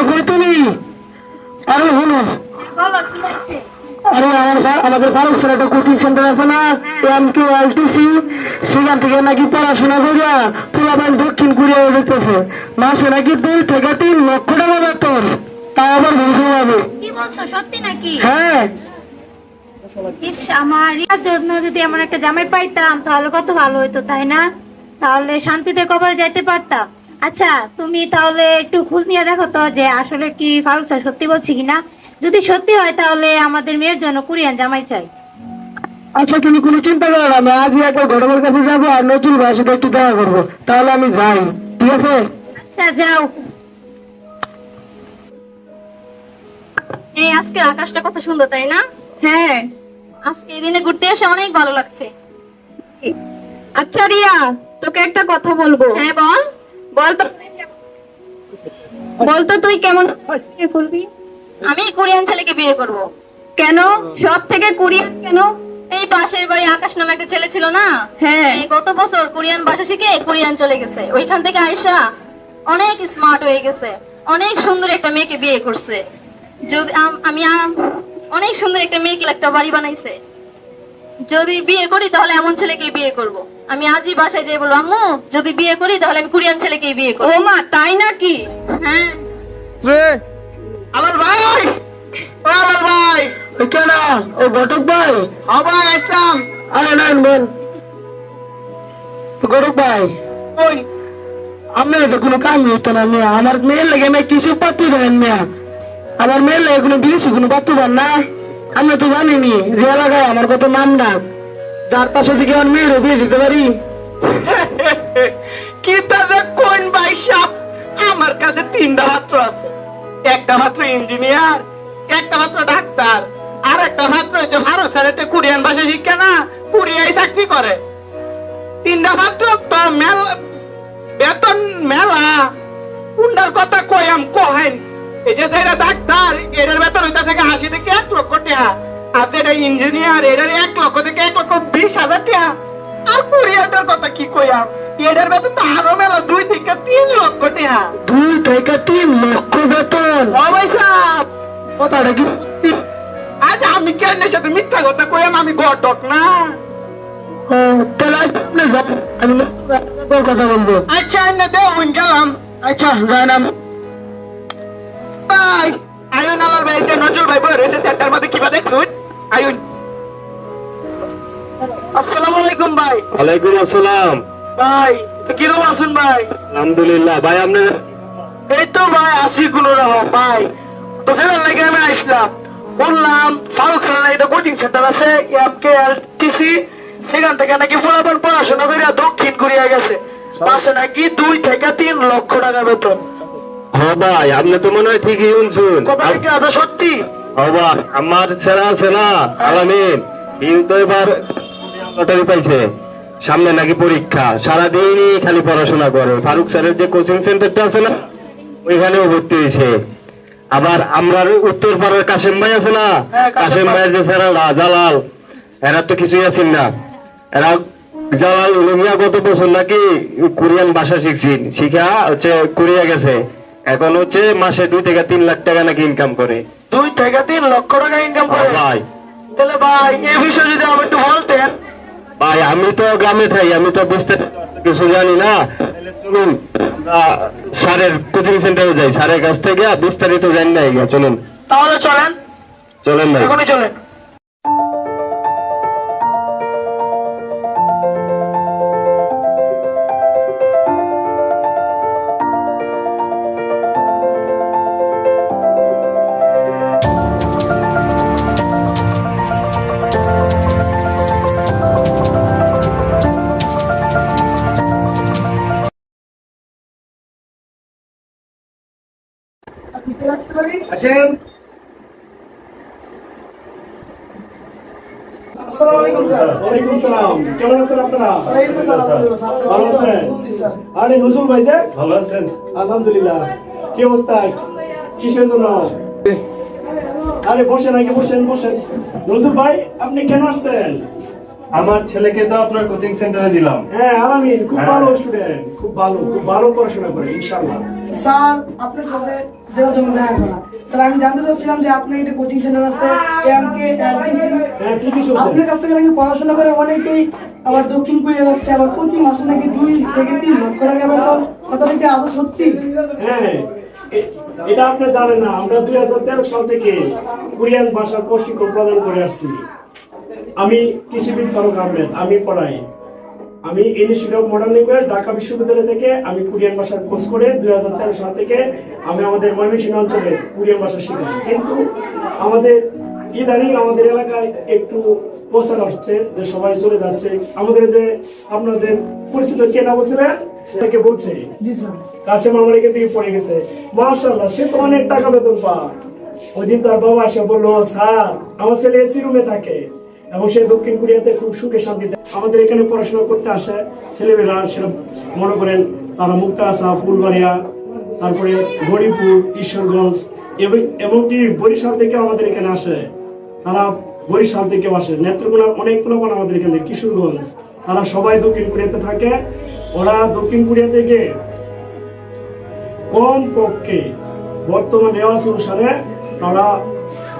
কই তুমি? আরে হলো আরে আমাদের ভারত স্যার একটা কোচিং সেন্টার আছে না, MKLTC, সেখান থেকে নাকি পড়াশোনা করিয়া পোলাপান দক্ষিণ কোরিয়া দেখতেছে, মাসে নাকি 2 থেকে 3 লক্ষ টাকা বেতন, তাও আবার বলতে হবে। কি বলছো, সত্যি নাকি? হ্যাঁ। আমার রিয়ার জন্য যদি এমন একটা জামাই পাইতাম তাহলে কত ভালো হতো, তাই না? তাহলে শান্তিতে কবরে যাইতে পারতাম। আচ্ছা, তুমি তাহলে একটু খোঁজ নিয়ে দেখো তো যে আসলে কি ফারুক স্যার সত্যি বলছি কিনা। যদি সত্যি হয় তাহলে আমাদের মেয়ের জন্য কোরিয়ান জামাই চাই। আচ্ছা, তুমি কোনো চিন্তা করো না, আমি আজই একবার ঘটনার কাছে যাবো আর নতুন ভাইয়ের সাথে একটু দেখা করবো, তাহলে আমি যাই, ঠিক আছে? আচ্ছা, যাও। এই আজকে আকাশটা কত সুন্দর, তাই না? হ্যাঁ। আজকে এই দিনে ঘুরতে এসে অনেক ভালো লাগছে। আচ্ছা রিয়া, তোকে একটা কথা বলবো। হ্যাঁ, বল। বলতো তুই কেমন বিয়ে করবি? আমি কোরিয়ান ছেলেকে বিয়ে করব। কেন? সব থেকে কোরিয়ান কেন? এই পাশের বাড়ি আকাশ নামে একটা ছেলে ছিল না, হ্যাঁ। এই গত বছর কোরিয়ান ভাষা শিখে কোরিয়ান চলে গেছে। ওইখান থেকে আয়েশা অনেক স্মার্ট হয়ে গেছে, অনেক সুন্দর একটা মেয়েকে বিয়ে করছে। যদি আমি অনেক সুন্দর একটা মেয়েকে একটা বাড়ি বানাইছে। যদি বিয়ে করি তাহলে এমন ছেলেকে বিয়ে করব। আমি আজই বাসায় যেয়ে বলবো, আম্মু যদি বিয়ে করি তাহলে আমি কোরিয়ান ছেলেকে বিয়ে ও করব। মা, তাই নাকি? হ্যাঁ। আমার ভাই, আমার ভাই কেন? ও ঘটক ভাই? আবার আসলাম। আরে না বল ঘটক ভাই, ওই আপনার তো কোনো কাম হতো না মেয়া, আমার মেয়ের লেগে মেয়ে কিছু পাত্র দেবেন মেয়া, আমার মেয়ের লেগে কোনো বিদেশি কোনো পাত্র দেন না। আমি তো জানিনি যে এলাকায় আমার কত নাম ডাক, যার পাশে দিকে আমার মেয়েরও বিয়ে দিতে পারি। কি তবে কোন বাইশা? আমার কাছে 3টা মাত্র আছে, একটা মাত্র ইঞ্জিনিয়ার, একটা মাত্র ডাক্তার, আর একটা মাত্র যে ভারত স্যারেতে কোরিয়ান ভাষা শিক্ষা না, কোরিয়ায় চাকরি করে। 3টা মাত্র তো মেলা বেতন মেলা। কোনটার কথা কয়াম কহেন? এই যে যারা ডাক্তার এটার বেতন হইতা থেকে 80 থেকে 1 লক্ষ টাকা, আর যেটা ইঞ্জিনিয়ার এটার 1 লক্ষ থেকে 1,20,000 টাকা। আর কোরিয়াটার কথা কি কয়াম? এটার বেতন তো আরো মেলা, 2 থেকে 3 লক্ষ টাকা। 2 থেকে 3 লক্ষ বেতন? ও ভাই সাহেব, কথাটা কি? আজ আমি কেন সাথে মিথ্যা কথা কয়াম? আমি ঘটক না। ও, তাহলে আপনি যান, আমি কথা বলবো। আচ্ছা এনে দেউন গেলাম। আচ্ছা জানাম। ভাই আয়ুন, আলাল ভাই, যে নজরুল ভাই বই রয়েছে সেন্টার মধ্যে কিবা দেখছুন? আয়ুন। আসসালামু আলাইকুম ভাই। ওয়ালাইকুম আসসালাম। ভাই তো কিরকম আছেন ভাই? আলহামদুলিল্লাহ। ভাই আপনি? এই তো ভাই আছি কোন রকম। ভাই তো ফেরার লাগে আমি আসলাম, বললাম ফারুক স্যার এটা কোচিং সেন্টার আছে MKLTC, সেখান থেকে নাকি পোলাপান পড়াশোনা করে দক্ষিণ কোরিয়া গেছে, মাসে নাকি 2 থেকে 3 লক্ষ টাকা বেতন। হ্যাঁ ভাই, আপনি তো মনে হয় ঠিকই শুনছুন। কথা কি আদা সত্যি? হ্যাঁ ভাই, আমার ছেলে আছে না আলামিন, কিন্তু এবার লটারি পাইছে, সামনে নাকি পরীক্ষা, সারাদিনই খালি পড়াশোনা করে। ফারুক স্যারের যে কোচিং সেন্টারটা আছে না, ওইখানেও ভর্তি হয়েছে। আবার আমরা উত্তর পাড়ার কাশেম ভাই আছে না, কাশেম ভাইয়ের যে ছেলেরা জালাল, এরা তো কিছুই আছেন না। এরা জালাল লুমিয়া গত বছর নাকি কোরিয়ান ভাষা শিখছেন, শিখা হচ্ছে কোরিয়া গেছে, এখন হচ্ছে মাসে 2 থেকে 3 লাখ টাকা নাকি ইনকাম করে। 2 থেকে 3 লক্ষ টাকা ইনকাম করে? ভাই তাহলে ভাই এই বিষয়ে যদি আমি একটু বলতেন। ভাই আমি তো গ্রামে থাকি, আমি তো বিস্তারিত কিছু জানি না। চলুন আমরা স্যারের কোচিং সেন্টারে যাই, স্যারের কাছ থেকে বিস্তারিত জানি না। চলুন তাহলে চলেন, চলেন ভাই। এখনই চলেন। আসেন। আসসালামু আলাইকুম স্যার। ওয়ালাইকুম সালাম। কেমন আছেন আপনারা? ভালো আছেন? আরে নজরুল ভাই যে ভালো আছেন? আলহামদুলিল্লাহ। কি অবস্থা? কিসের জন্য? আরে বসেন, আগে বসেন বসেন। নজরুল ভাই আপনি কেন আসছেন? আমার ছেলেকে তো আপনার কোচিং সেন্টারে দিলাম। হ্যাঁ আলামিন খুব ভালো স্টুডেন্ট, খুব ভালো পড়াশোনা করে ইনশাআল্লাহ। স্যার আপনার সাথে যারা জন্য দেখা করা স্যার, আমি জানতে চাচ্ছিলাম যে আপনার এটা কোচিং সেন্টার আছে এমকে এলটিসি, হ্যাঁ ঠিকই শুনছেন। আপনার কাছ থেকে নাকি পড়াশোনা করে অনেকেই আবার দক্ষিণ কোরিয়া যাচ্ছে, আবার প্রতি মাসে নাকি 2 থেকে 3 লক্ষ টাকা বেতন, কথাটা কি আদৌ সত্যি? হ্যাঁ এটা আপনি জানেন না, আমরা 2013 সাল থেকে কোরিয়ান ভাষার প্রশিক্ষণ প্রদান করে আসছি। আমি কৃষিবিদ ফারুক আহমেদ, আমি পড়াই। আমি institute of modern language Dhaka বিশ্ববিদ্যালয় থেকে আমি কোরিয়ান ভাষার কোর্স করে 2013 সাল থেকে আমি আমাদের ময়মনসিংহ অঞ্চলে কোরিয়ান ভাষা শিখাই। কিন্তু আমাদের ইদানিং আমাদের এলাকায় একটু প্রচার আসছে যে সবাই চলে যাচ্ছে। আমাদের যে আপনাদের পরিচিত কে না বলছিলেন সেটাকে বলছে জি স্যার। কাশেম আমার এখান থেকে পড়ে গেছে, মাশাআল্লাহ সে তো অনেক টাকা বেতন পায়। ওই দিন তার বাবা এসে বললো, স্যার আমার ছেলে এসি রুমে থাকে এবং সে দক্ষিণ কোরিয়াতে খুব সুখে শান্তিতে আমাদের এখানে পড়াশোনা করতে আসে ছেলেমেয়েরা। সেটা মনে করেন তারা মুক্তাগাছা, ফুলবাড়িয়া, তারপরে গরিপুর, ঈশ্বরগঞ্জ এমনকি বরিশাল থেকে আমাদের এখানে আসে। তারা বরিশাল থেকে আসে, নেত্রকোনার অনেক লোক আমাদের এখানে, কিশোরগঞ্জ, তারা সবাই দক্ষিণ কোরিয়াতে থাকে। ওরা দক্ষিণ কোরিয়া থেকে কম পক্ষে বর্তমান রেওয়াজ অনুসারে তারা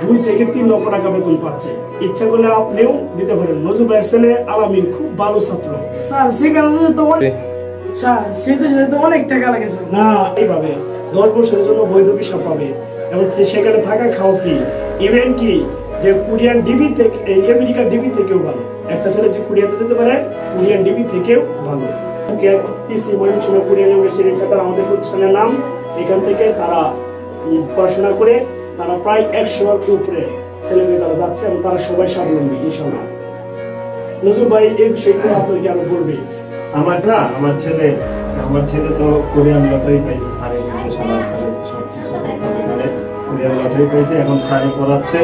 2 থেকে 3 লক্ষ টাকা বেতন পাচ্ছে। ইচ্ছা করলে আপনিও দিতে পারেন। নজরুল ভাইয়ের ছেলে আলামিন খুব ভালো ছাত্র। স্যার সেখানে তো স্যার সেটা তো অনেক টাকা লাগে স্যার। না এইভাবে 10 বছরের জন্য বৈধ ভিসা পাবে এবং সেখানে থাকা খাওয়া ফ্রি। ইভেন কি যে কোরিয়ান ডিবি থেকে, এই আমেরিকার ডিবি থেকেও ভালো। একটা ছেলে যে কোরিয়াতে যেতে পারে কোরিয়ান ডিবি থেকেও ভালো। TC Mymensingh Korean university centre আমাদের প্রতিষ্ঠানের নাম। এখান থেকে তারা পড়াশোনা করে তারা প্রায় 100-এর উপরে ছেলেমেয়ে তারা যাচ্ছে এবং তারা সবাই স্বাবলম্বী ইনশাআল্লাহ। নজরুল ভাই এই বিষয়টা আপনাকে আরো বলবে। আমার ছেলে তো কোরিয়ান লটারি পাইছে, স্যারের নির্দেশনা, স্যারের সবকিছু এখানে কোরিয়ান লটারি পাইছে। এখন স্যারে পড়াচ্ছে,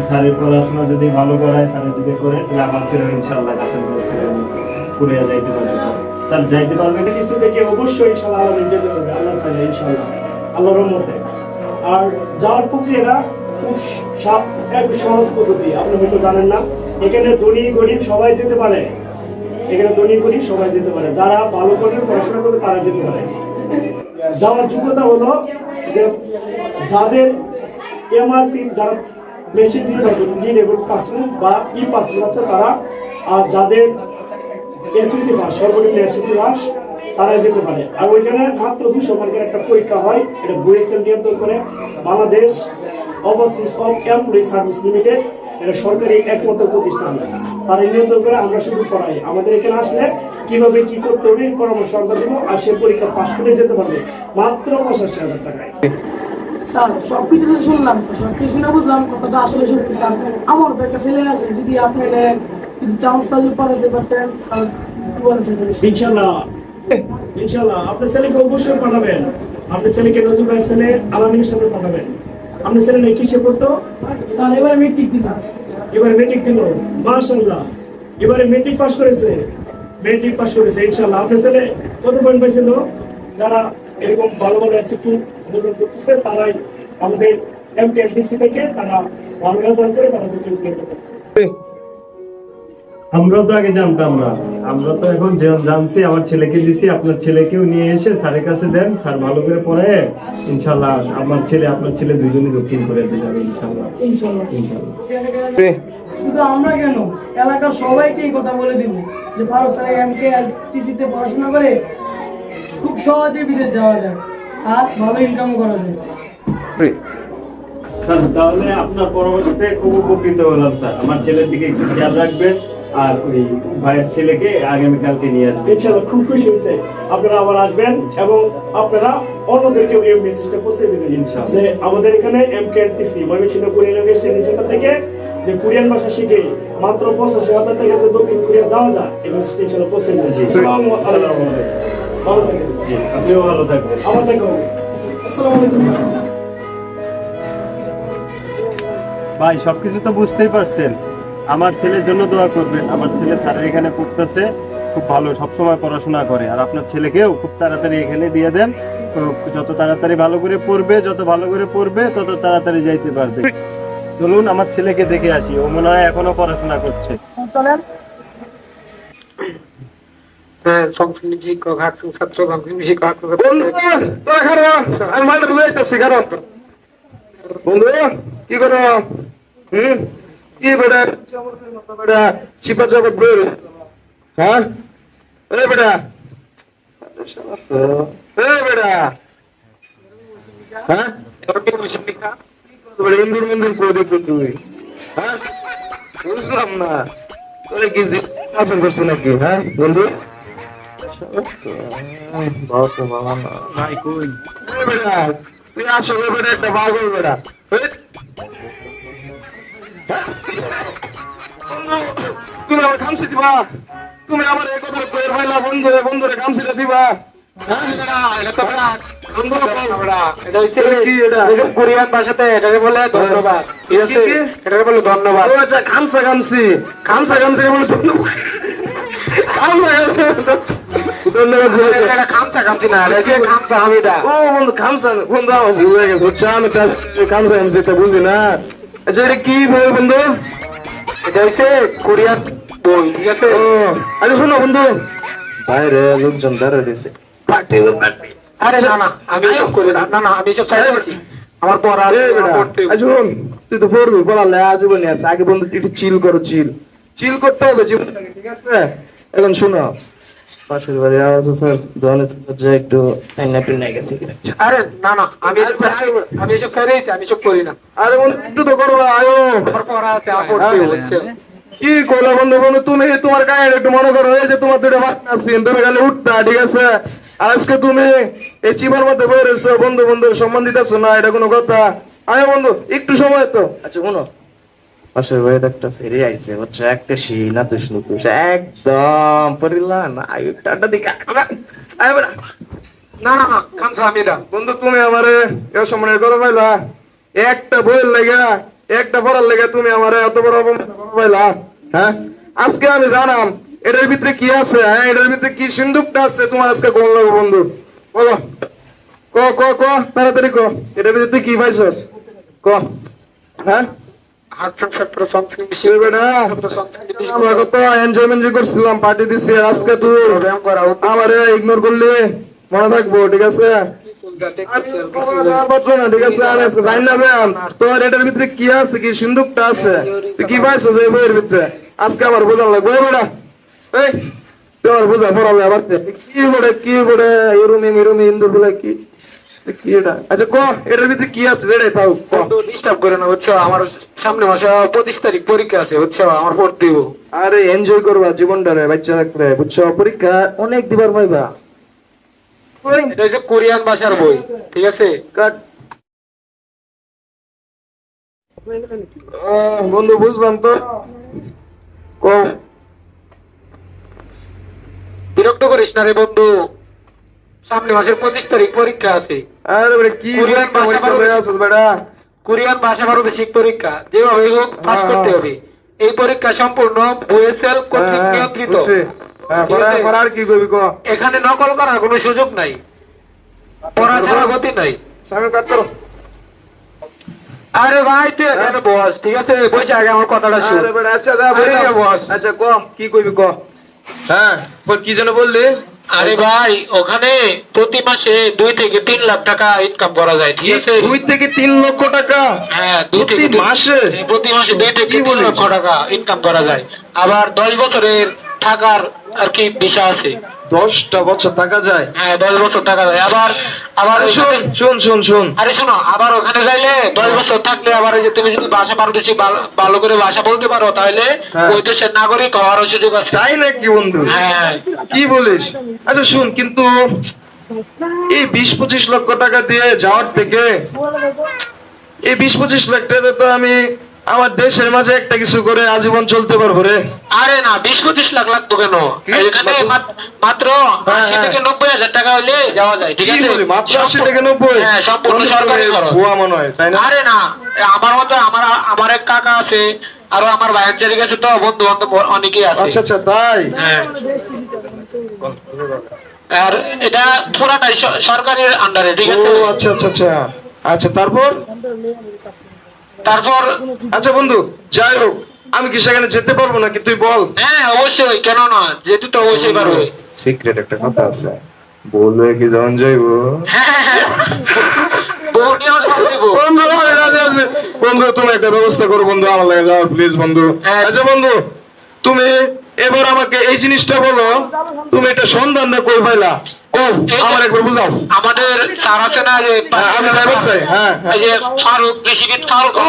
স্যারের পড়াশোনা যদি ভালো করায়, স্যারে যদি করে, তাহলে আমার ছেলে ইনশাআল্লাহ কোরিয়া যাইতে পারবে। স্যার যাইতে পারবে কিছু থেকে অবশ্যই ইনশাআল্লাহ আলামিন যেতে পারবে, আল্লাহ চাইলে ইনশাআল্লাহ, আল্লাহর রহমতে। আর যাওয়ার প্রক্রিয়াটা খুব এক সহজ পদ্ধতি, আপনি হয়তো জানেন না। এখানে ধনী গরিব সবাই যেতে পারে, এখানে ধনী গরিব সবাই যেতে পারে। যারা ভালো করে পড়াশোনা করবে তারা যেতে পারে। যাওয়ার যোগ্যতা হলো যে যাদের এমআরপি, যারা মেশিন রিডেবল পাসপোর্ট বা ই পাসপোর্ট আছে তারা, আর যাদের এসএসসি পাস, সর্বনিম্ন এসএসসি পাস, তারা যেতে পারে। আর ওইখানে মাত্র 200 মার্কের একটা পরীক্ষা হয়, এটা বুয়েটের নিয়ন্ত্রণ করে Bangladesh overseas of employee service limited. এটা সরকারি একমাত্র প্রতিষ্ঠান, তারা নিয়ন্ত্রণ করে। আমরা শুধু পড়াই। আমাদের এখানে আসলে কিভাবে কি করতে হবে পরামর্শ আমরা দিব, আর সে পরীক্ষা পাস করে যেতে পারবে মাত্র 85,000 টাকায়। স্যার সবকিছু তো শুনলাম, সবকিছু শুনে বুঝলাম কথাটা আসলে সত্যি। স্যার আমার তো একটা ছেলে আছে, যদি আপনি চান্স পাইলে পাঠাতে পারতেন কি বলছেন? ইনশাআল্লাহ ইনশাআল্লাহ আপনার ছেলেকে অবশ্যই পাঠাবেন। আপনার ছেলেকে নজরুল ভাইয়ের ছেলে আলামিনের সাথে পাঠাবেন। আপনার ছেলে নেই কিসে পড়তো? স্যার এবারে মেট্রিক দিলাম। এবারে মেট্রিক দিল, মাশাআল্লাহ। এবারে মেট্রিক পাস করেছে, মেট্রিক পাস করেছে ইনশাআল্লাহ। আপনার ছেলে কত পয়েন্ট পাইছিল? যারা এরকম ভালো ভালো এসএসসি রেজাল্ট করতেছে তারাই আমাদের এমটিএলডিসি থেকে তারা ভালো রেজাল্ট করে তারা দক্ষিণ কোরিয়াতে যাচ্ছে। আমরা তো আগে জানতাম না, আমরা তো এখন জানছি। আমার ছেলেকে দিছি, আপনার ছেলেকেও নিয়ে এসে স্যারের কাছে দেন, স্যার ভালো করে পড়ায় ইনশাআল্লাহ আমার ছেলে আপনার ছেলে দুজনই দক্ষিণ কোরিয়াতে যাবে ইনশাআল্লাহ। ইনশাআল্লাহ। ইনশাআল্লাহ। শুধু আমরা কেন, এলাকার সবাইকে এই কথা বলে দিব যে ফারুক স্যার এমকে আর টিসিতে পড়াশোনা করে খুব সহজে বিদেশ যাওয়া যায় আর ভালো ইনকাম করা যায়। স্যার তাহলে আপনার পরামর্শে খুব উপকৃত হলাম স্যার। আমার ছেলের দিকে একটু খেয়াল রাখবেন, আর ওই ভাইয়ের ছেলেকে আগামীকালকে নিয়ে আসবেন ইনশাআল্লাহ। খুব খুশি হয়েছে আপনারা আবার আসবেন এবং আপনারা অন্যদেরকেও এই মেসেজটা পৌঁছে দেবেন ইনশাআল্লাহ। যে আমাদের এখানে MKLTC Mymensingh Korean language training centre থেকে যে কোরিয়ান ভাষা শিখে মাত্র 85,000 টাকা যে দক্ষিণ কোরিয়া যাওয়া যায়, এই মেসেজটা ইনশাআল্লাহ পৌঁছে দেবেন। আসসালামু আলাইকুম। ভালো থাকবেন। জি, আপনিও ভালো থাকবেন। আমার থাকবেন। আসসালামু আলাইকুম। ভাই সবকিছু তো বুঝতেই পারছেন, আমার ছেলের জন্য দোয়া করবেন। আমার ছেলে স্যারের এখানে পড়তেছে, খুব ভালো, সবসময় পড়াশোনা করে। আর আপনার ছেলেকেও খুব তাড়াতাড়ি এখানে দিয়ে দেন। তো যত তাড়াতাড়ি ভালো করে পড়বে, যত ভালো করে পড়বে তত তাড়াতাড়ি যাইতে পারবে। চলুন আমার ছেলেকে দেখে আসি, ও মনে হয় এখনো পড়াশোনা করছে। চলেন। হ্যাঁ সংস্কৃত শিক্ষক হাকসুন ছাত্র সংস্কৃত শিক্ষক বন্ধু তোরা খারো আমি মালটা বুঝে যাইতেছি খারো বন্ধু কি করো কি বেটা বেটা চিপা চাপা বের হ্যাঁ এ বেটা এ বেটা হ্যাঁ ইন্দুর মন্দির করে দেখো তুই হ্যাঁ বুঝলাম না তোরা কি শাসন করছে নাকি হ্যাঁ বন্ধু তুই আসলে বেটা একটা পাগল বেটা তুমি আমার খামসি দিবা তুমি আমার এই কথা কইর ভাইলা বন্ধু বন্ধুরে খামসিটা দিবা কোরিয়ান ভাষাতে এটাকে বলে ধন্যবাদ ঠিক আছে এটাকে বলে ধন্যবাদ আচ্ছা খামসা খামসি খামসা খামসি বলে ধন্যবাদ খামসা খামসি না খামসা হামিদা ও বন্ধু খামসা বন্ধু আমার ভুল হয়ে গেছে বুঝছো আমি খামসা খামসি তা বুঝি না আচ্ছা এটা কি বই বন্ধু এটা হচ্ছে কোরিয়ান বই ঠিক আছে ও আচ্ছা শোনো বন্ধু বাইরে লোকজন দাঁড়িয়ে রয়েছে পার্টি আরে না না আমি এসব করি না না না আমি এসব চাই আছি আমার পড়া আছে আমার পড়তে হবে। আচ্ছা শোন তুই তো পড়বি পড়ালে আজীবনই আছে আগে বন্ধু তুই একটু চিল করো চিল চিল করতে হবে জীবনটাকে ঠিক আছে এখন শোনো পাশের বাড়ি আওয়াজ স্যার দোয়ানের যা একটু আইনা পিনা গেছে আরে না না আমি এসব চাই আছি আমি এসব করি না আরে বন্ধু একটু তো করবা আয়ো আমার পড়া আছে আমার পড়তে হবে বুঝছো? কি কইলা বন্ধু বন্ধু তুমি তোমার গায়ে একটু মনে করো এই যে তোমার দুটো বাচ্চা আছে তুমি খালি উঠতা ঠিক আছে আজকে তুমি এই চিবার মধ্যে বই রয়েছো বন্ধু বন্ধু সম্মান দিতেছো না এটা কোনো কথা আরে বন্ধু একটু সময় তো আচ্ছা শোনো পাশের বাড়ির একটা ফেরি আইছে হচ্ছে একটা শিনা দুষ্ণু একদম পরিলা না টাটা দিকে আয় বড়া না না না খামসা হামিদা বন্ধু তুমি আমারে এ সম্মানের করো পাইলা একটা বইয়ের লেগা একটা পড়ার লেগে তুমি আমারে এত বড় অপমান করো পাইলা হ্যাঁ আজকে আমি জানাম এটার ভিতরে কি আছে হ্যাঁ এটার ভিতরে কি সিন্ধুকটা আছে তোমার আজকে কোন লাগবে বন্ধু বলো ক ক ক তাড়াতাড়ি ক এটার ভিতরে তুই কি পাইছস ক হ্যাঁ হাকসুন ছাত্র সংস্কৃত কি বেটা আমরা কত এনজয়মেন্ট করছিলাম পার্টি দিছি আর আজকে তুই ব্যায়াম করা আমারে ইগনোর করলি মনে থাকবো ঠিক আছে ঠিক আছে আমি আজকে জানি না ম্যাম তোর এটার ভিতরে কি আছে কি সিন্ধুকটা আছে তুই কি পাইছো যে বইয়ের ভিতরে আজকে আমার বোঝার লাগবে বেটা এই তুই আমার বোঝা পড়াবে আবার কি বলে ইরুমি মিরুমি ইন্দুর বলে কি কি এটা আচ্ছা ক এটার ভিতরে কি আছে এটাই তাও ডিস্টার্ব করে না বুঝছো আমার সামনে মাসে 25 তারিখ পরীক্ষা আছে বুঝছো আমার পড়তে দিব আরে এনজয় করবা জীবনটারে বাচ্চা রাখতে বুঝছো পরীক্ষা অনেক দিবার পাইবা এটা হচ্ছে কোরিয়ান ভাষার বই ঠিক আছে কাট বন্ধু বুঝলাম তো বিরক্ত করিস না রে বন্ধু সামনে মাসের 25 তারিখ পরীক্ষা আছে আরে বেটা কি কোরিয়ান ভাষা লয়ে আসছ বেটা কোরিয়ান ভাষা পারদর্শিক পরীক্ষা যেভাবে হোক পাস করতে হবে এই পরীক্ষা সম্পূর্ণ বুয়েসেল কর্তৃক নিয়ন্ত্রিত ঠিক আছে? পড়ার কি করবি ক এখানে নকল করার কোনো সুযোগ নাই পড়া ছাড়া গতি নাই সামনে কাট করো আরে ভাই তুই এখানে বস ঠিক আছে বসে আগে আমার কথাটা শুন আরে বেটা আচ্ছা যা আরে বস আচ্ছা ক কি কইবি ক হ্যাঁ কি যেন বললি আরে ভাই ওখানে প্রতি মাসে 2 থেকে 3 লাখ টাকা ইনকাম করা যায় ঠিক আছে 2 থেকে 3 লক্ষ টাকা হ্যাঁ প্রতি মাসে প্রতি মাসে 2 থেকে 3 লক্ষ টাকা ইনকাম করা যায় আবার 10 বছরের থাকার আর কি ভিসা আছে 10টা বছর টাকা যায় হ্যাঁ 10 বছর টাকা যায় আবার আবার শুন আরে শোনো আবার ওখানে যাইলে 10 বছর থাকলে আবার এই যে তুমি যদি ভাষা পারদর্শী ভালো করে ভাষা বলতে পারো তাহলে ওই দেশের নাগরিক হওয়ার সুযোগ আছে তাই নাকি বন্ধু হ্যাঁ কি বলিস আচ্ছা শুন কিন্তু এই 20-25 লক্ষ টাকা দিয়ে যাওয়ার থেকে এই 20-25 লাখ টাকা তো আমি আমার দেশের মাঝে একটা কিছু করে আজীবন চলতে পারবো রে আরে না 20-25 লাখ লাগতো কেন এখানে মাত্র 80 থেকে 90 হাজার টাকা হলে যাওয়া যায় ঠিক আছে মাত্র 80 থেকে 90 হ্যাঁ সম্পূর্ণ সরকারি খরচ ভুয়া মনে হয় তাই না আরে না আমার মতো আমার এক কাকা আছে আরো আমার ভাইয়ের চারি গেছে তো বন্ধু বান্ধব অনেকেই আছে আচ্ছা আচ্ছা তাই হ্যাঁ আর এটা পুরাটাই সরকারের আন্ডারে ঠিক আছে ও আচ্ছা আচ্ছা আচ্ছা আচ্ছা তারপর আচ্ছা বন্ধু যাই হোক আমি কি সেখানে যেতে পারবো নাকি তুই বল হ্যাঁ অবশ্যই কেন না যেতে তো অবশ্যই পারবে সিক্রেট একটা কথা আছে, বলবে কি যখন যাইবো বন্ধু আমি রাজি আছি। বন্ধু তুমি একটা ব্যবস্থা করো বন্ধু, আমার লাগে যাও প্লিজ বন্ধু। আচ্ছা বন্ধু, তুমি এবার আমাকে এই জিনিসটা বলো, তুমি এটা সন্ধান না কই পাইলা, ও আমার একবার বুঝাও। আমাদের স্যার আছে না যে আমি সাইবার চাই, হ্যাঁ এই যে ফারুক কৃষিবিদ ফারুক, ও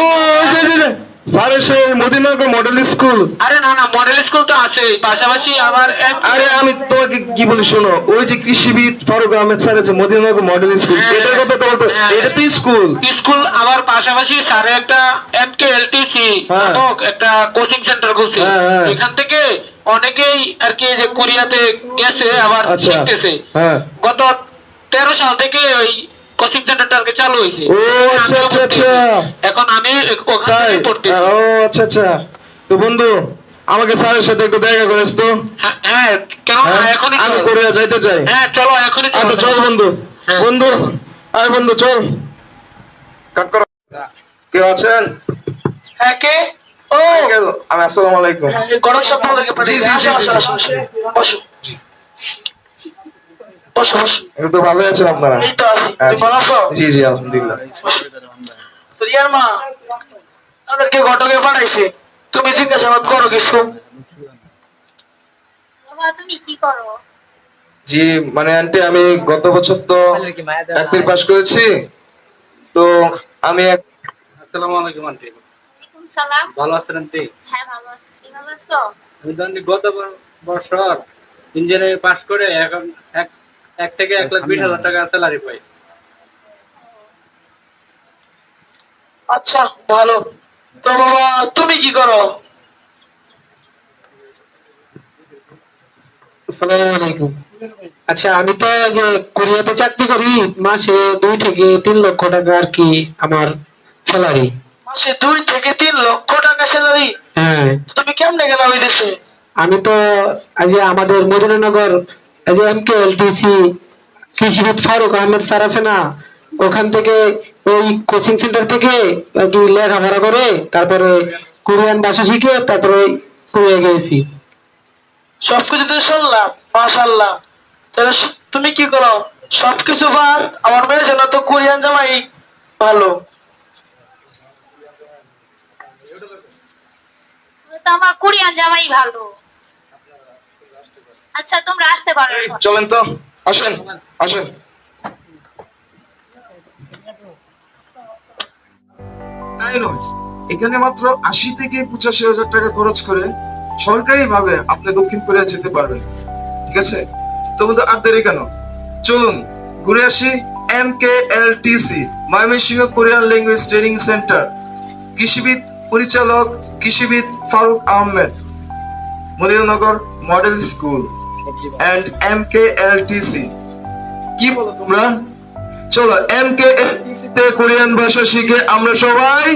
স্যারের সেই মদিনানগর মডেল স্কুল। আরে না না মডেল স্কুল তো আছে, পাশাপাশি আবার আরে আমি তোমাকে কি বলি শোনো, ওই যে কৃষিবিদ ফারুক আহমেদ স্যারের যে মদিনানগর মডেল স্কুল, এটার কথা তো বলতো, এটা তো স্কুল স্কুল আবার পাশাপাশি স্যারের একটা MKLTC নামক একটা কোচিং সেন্টার খুলছে। হ্যাঁ, হ্যাঁ। এখান থেকে অনেকেই আর কি যে কোরিয়াতে গেছে আবার আচ্ছা, শিখতেছে। হ্যাঁ। গত 13 সাল থেকে ওই কোচিং সেন্টারটা আর কি চালু হয়েছে। ও আচ্ছা আচ্ছা আচ্ছা, এখন আমি ওখানে তাই? পড়তেছি। ও আচ্ছা আচ্ছা। তো বন্ধু আমাকে স্যারের সাথে একটু দেখা করিস তো। হ্যাঁ, হ্যাঁ কেন না, হ্যাঁ, এখনই আমি চল। কোরিয়া যাইতে চাই। হ্যাঁ চলো এখনই আচ্ছা চল বন্ধু। হ্যাঁ। বন্ধু আয় বন্ধু চল, কাট করো। কেউ আছেন? হ্যাঁ কে? ও আমি আসসালামু আলাইকুম। গণক সপ্তাহ থেকে জি, জি, আসো জি, আসো আসো আসো। বসো বসো বসো। একটু তো ভালোই আছেন আপনারা? এই তো আছি, তুমি ভালো আছো? জি জি আলহামদুলিল্লাহ। তো রিয়ার মা আমাদেরকে ঘটকে পাঠাইছে, তুমি জিজ্ঞাসাবাদ করো কিছু। বাবা তুমি কি করো? জি মানে আন্টি আমি গত বছর তো এপ্রিল পাস করেছি, তো আমি আসসালামু আলাইকুম আন্টি, ওয়ালাইকুম সালাম। ভালো আছেন আন্টি? হ্যাঁ ভালো আছি, তুমি ভালো আছো? আমি তো আন্টি গত বছর ইঞ্জিনিয়ারিং পাস করে এখন এক থেকে 1,20,000 টাকা স্যালারি পাই। আচ্ছা ভালো। তো বাবা তুমি কি করো? আসসালামু আলাইকুম। আচ্ছা আমি তো যে কোরিয়াতে চাকরি করি, মাসে 2 থেকে 3 লক্ষ টাকা আর কি আমার স্যালারি। মাসে 2 থেকে 3 লক্ষ টাকা স্যালারি? হ্যাঁ তুমি কেমনে গেলা ওই দেশে? আমি তো আজ আমাদের মদিনানগর এই যে MKLTC কৃষিবিদ ফারুক আহমেদ স্যার আছে না, ওখান থেকে ওই কোচিং সেন্টার থেকে আর কি লেখাপড়া করে তারপরে কোরিয়ান ভাষা শিখে তারপরে কোরিয়া গেছি। সবকিছু তো শুনলাম, মাশাআল্লাহ। তাহলে তুমি কি করো? সবকিছু বাদ আমার মেয়ের জন্য তো কোরিয়ান জামাই ভালো। তো আমার কোরিয়ান জামাই ভালো। আচ্ছা তোমরা আসতে পারো এখন। চলেন তো, আসেন আসেন। তাই নয়, এখানে মাত্র 80 থেকে 85,000 টাকা খরচ করে সরকারি ভাবে আপনি দক্ষিণ কোরিয়া যেতে পারবেন। ঠিক আছে, তো বন্ধু আর দেরি কেন, চলুন ঘুরে আসি MKLTC Mymensingh Korean language training centre, কৃষিবিদ পরিচালক কৃষিবিদ Faruk Ahmed, Madinanagar model school and MKLTC। কি বলো তোমরা? চলো MKLTC তে কোরিয়ান ভাষা শিখে আমরা সবাই